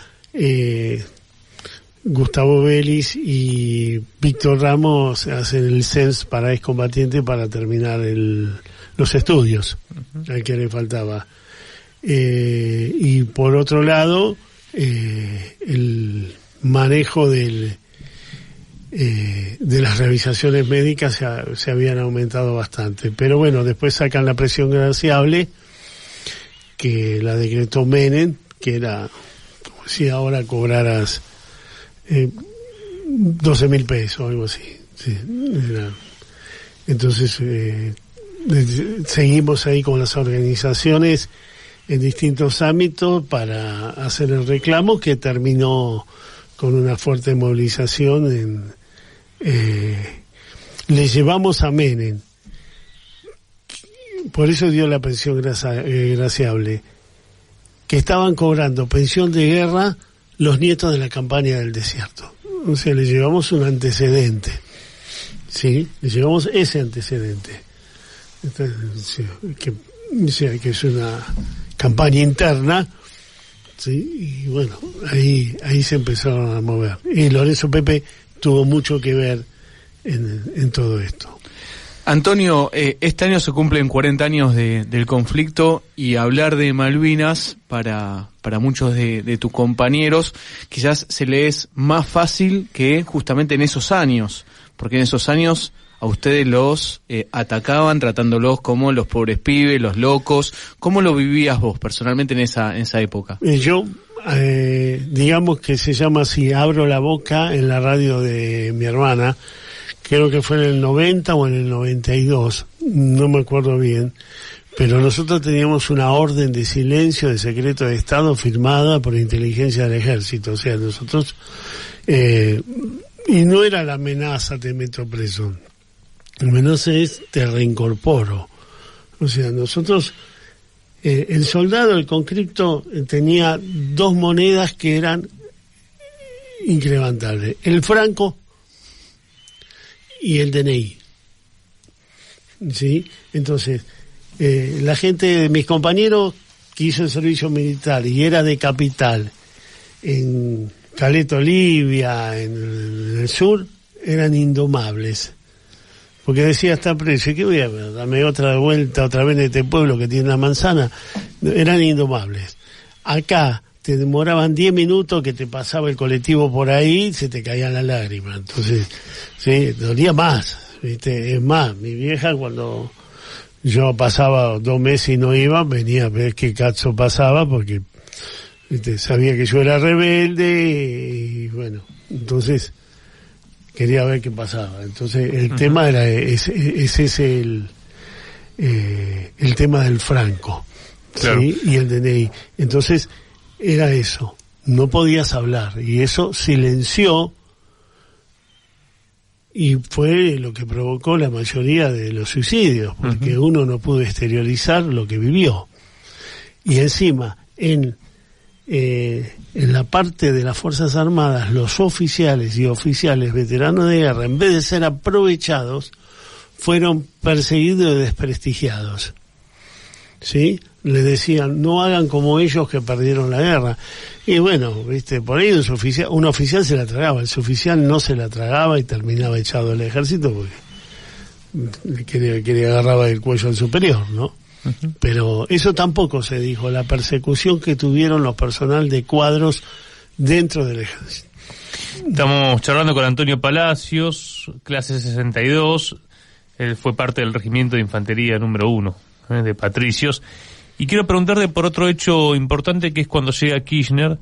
Gustavo Vélez y Víctor Ramos hacen el CENS para excombatiente para terminar los estudios, al que le faltaba. Y por otro lado, el manejo de las revisaciones médicas se habían aumentado bastante. Pero bueno, después sacan la presión graciable, que la decretó Menem, que era como si ahora cobraras 12.000 pesos o algo así. Sí, entonces seguimos ahí con las organizaciones en distintos ámbitos para hacer el reclamo, que terminó con una fuerte movilización. Le llevamos a Menem, por eso dio la pensión graciable, que estaban cobrando pensión de guerra los nietos de la campaña del desierto. O sea, le llevamos un antecedente, ¿sí? Le llevamos ese antecedente. Entonces, que es una campaña interna, ¿sí? Y bueno, ahí se empezaron a mover. Y Lorenzo Pepe tuvo mucho que ver en todo esto. Antonio, este año se cumplen 40 años del conflicto, y hablar de Malvinas para muchos de tus compañeros quizás se le es más fácil que justamente en esos años, porque en esos años a ustedes los atacaban tratándolos como los pobres pibes, los locos. ¿Cómo lo vivías vos personalmente en esa época? Yo, digamos que se llama así, abro la boca en la radio de mi hermana, creo que fue en el 90 o en el 92, no me acuerdo bien, pero nosotros teníamos una orden de silencio de secreto de Estado firmada por inteligencia del ejército. O sea, nosotros, y no era la amenaza te meto preso, la amenaza es te reincorporo. O sea, nosotros, el soldado del conscripto tenía 2 monedas que eran increvantables: el franco y el DNI. ¿Sí? Entonces, la gente, mis compañeros que hizo el servicio militar y era de capital, en Caleta Olivia, en el sur, eran indomables. Porque decía, está preso, ¿qué voy a ver? Dame otra vuelta, otra vez en este pueblo que tiene una manzana. Eran indomables. Acá te demoraban 10 minutos que te pasaba el colectivo por ahí, se te caían las lágrimas. Entonces, sí, dolía más, ¿viste? Es más, mi vieja, cuando yo pasaba 2 meses y no iba, venía a ver qué cacho pasaba, porque, ¿viste?, sabía que yo era rebelde, y bueno, entonces quería ver qué pasaba. Entonces el tema era ese el tema del franco, claro, ¿sí? Y el DNI. Entonces era eso, no podías hablar, y eso silenció, y fue lo que provocó la mayoría de los suicidios, porque uno no pudo exteriorizar lo que vivió. Y encima, en la parte de las Fuerzas Armadas, los oficiales y oficiales veteranos de guerra, en vez de ser aprovechados, fueron perseguidos y desprestigiados. ¿Sí? Les decían, no hagan como ellos que perdieron la guerra. Y bueno, viste, por ahí un oficial se la tragaba, el suboficial no se la tragaba y terminaba echado del ejército porque quería agarraba el cuello al superior, ¿no? Pero eso tampoco se dijo, la persecución que tuvieron los personal de cuadros dentro del ejército. Estamos charlando con Antonio Palacios, clase 62, él fue parte del regimiento de infantería número 1, de Patricios, y quiero preguntarte por otro hecho importante, que es cuando llega Kirchner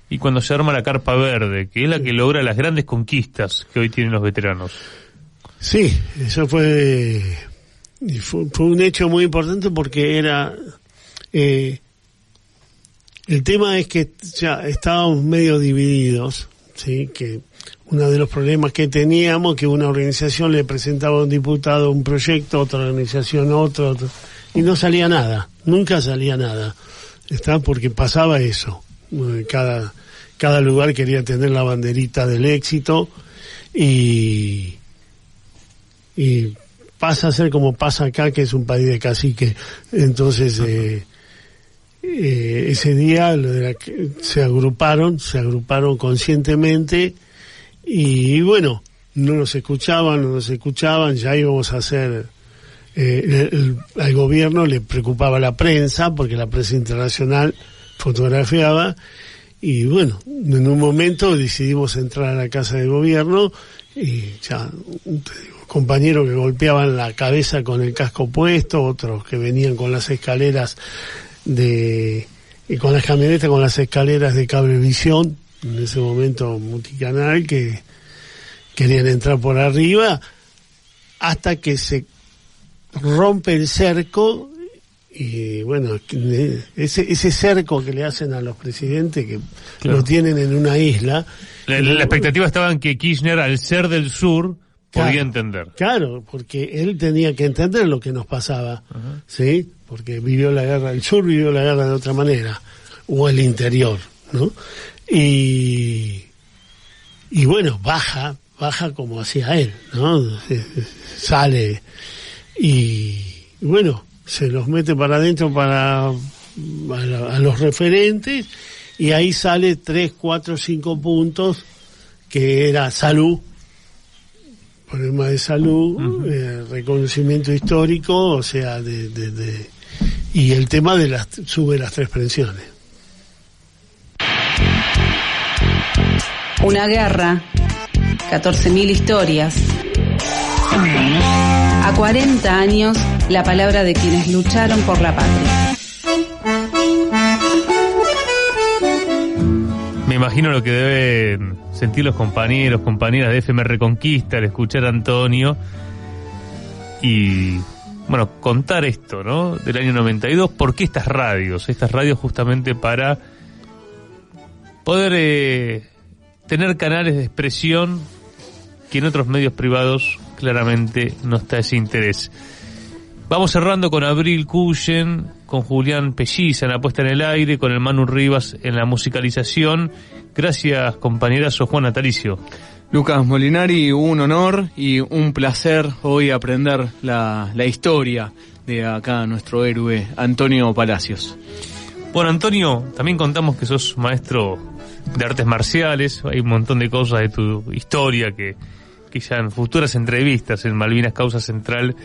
y cuando se arma la Carpa Verde, que es la que logra las grandes conquistas que hoy tienen los veteranos. Sí, eso fue un hecho muy importante, porque era El tema es que ya estábamos medio divididos, ¿sí? Que uno de los problemas que teníamos, que una organización le presentaba a un diputado un proyecto, otra organización otro, y no salía nada, nunca salía nada, ¿está? Porque pasaba eso, cada lugar quería tener la banderita del éxito, y pasa a ser como pasa acá, que es un país de cacique. Entonces ese día se agruparon conscientemente, y bueno, no nos escuchaban, ya íbamos a hacer, al gobierno le preocupaba la prensa, porque la prensa internacional fotografiaba, y bueno, en un momento decidimos entrar a la casa de gobierno, y ya, compañeros que golpeaban la cabeza con el casco puesto, otros que venían con las escaleras y con las camionetas con las escaleras de Cablevisión, en ese momento multicanal, que querían entrar por arriba, hasta que se rompe el cerco. Y bueno, ese cerco que le hacen a los presidentes, que claro, lo tienen en una isla. La expectativa estaba en que Kirchner, al ser del sur, podía entender. Claro, porque él tenía que entender lo que nos pasaba, ¿sí? Porque vivió la guerra, el sur vivió la guerra de otra manera, o el interior, ¿no? Y bueno, baja como hacía él, ¿no? Sale y bueno, se los mete para adentro a los referentes, y ahí sale 3, 4, 5 puntos, que era salud, problema de salud, reconocimiento histórico, o sea, y el tema de sube las 3 pensiones. Una guerra, 14.000 historias. A 40 años, la palabra de quienes lucharon por la patria. Me imagino lo que deben sentir los compañeros, compañeras de FM Reconquista al escuchar a Antonio y, bueno, contar esto, ¿no? Del año 92, ¿por qué estas radios? Estas radios justamente para poder tener canales de expresión que en otros medios privados claramente no está ese interés. Vamos cerrando con Abril Cuyen, con Julián Pelliza en la puesta en el aire, con el Manu Rivas en la musicalización. Gracias, compañerazo Juan Natalicio. Lucas Molinari, un honor y un placer hoy aprender la historia de acá nuestro héroe Antonio Palacios. Bueno, Antonio, también contamos que sos maestro de artes marciales. Hay un montón de cosas de tu historia que ya en futuras entrevistas en Malvinas Causa Central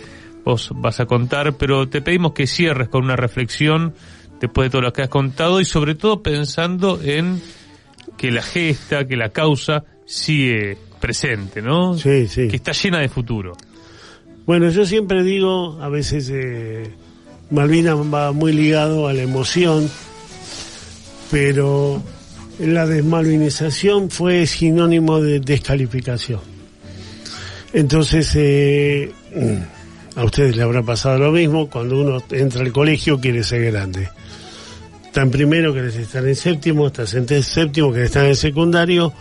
vos vas a contar, pero te pedimos que cierres con una reflexión después de todo lo que has contado, y sobre todo pensando en que la gesta, que la causa sigue presente, ¿no? Sí, sí. Que está llena de futuro. Bueno, yo siempre digo, a veces Malvinas va muy ligado a la emoción, pero la desmalvinización fue sinónimo de descalificación. Entonces, a ustedes les habrá pasado lo mismo, cuando uno entra al colegio quiere ser grande. Está en primero, querés estar en séptimo, estás en séptimo, querés estar en secundario,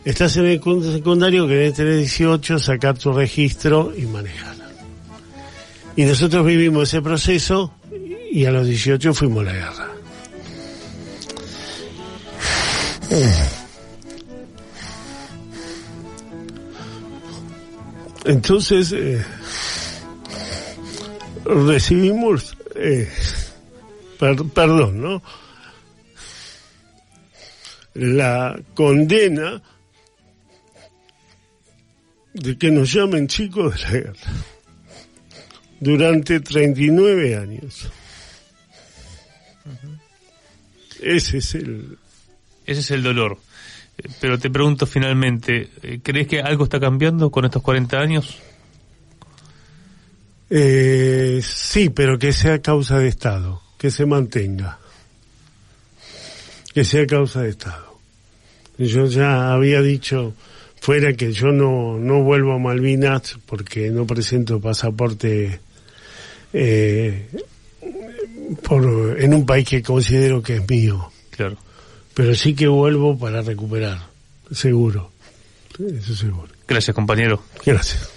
estás en el secundario, querés tener 18, sacar tu registro y manejar. Y nosotros vivimos ese proceso, y a los 18 fuimos a la guerra. Entonces, recibimos, perdón, ¿no? La condena de que nos llamen chicos de la guerra durante 39 años. Ese es el dolor. Pero te pregunto finalmente, ¿crees que algo está cambiando con estos 40 años? Sí, pero que sea causa de Estado, que se mantenga. Que sea causa de Estado. Yo ya había dicho fuera que yo no vuelvo a Malvinas porque no presento pasaporte en un país que considero que es mío. Claro. Pero sí que vuelvo para recuperar, seguro. Eso seguro. Gracias, compañero. Gracias.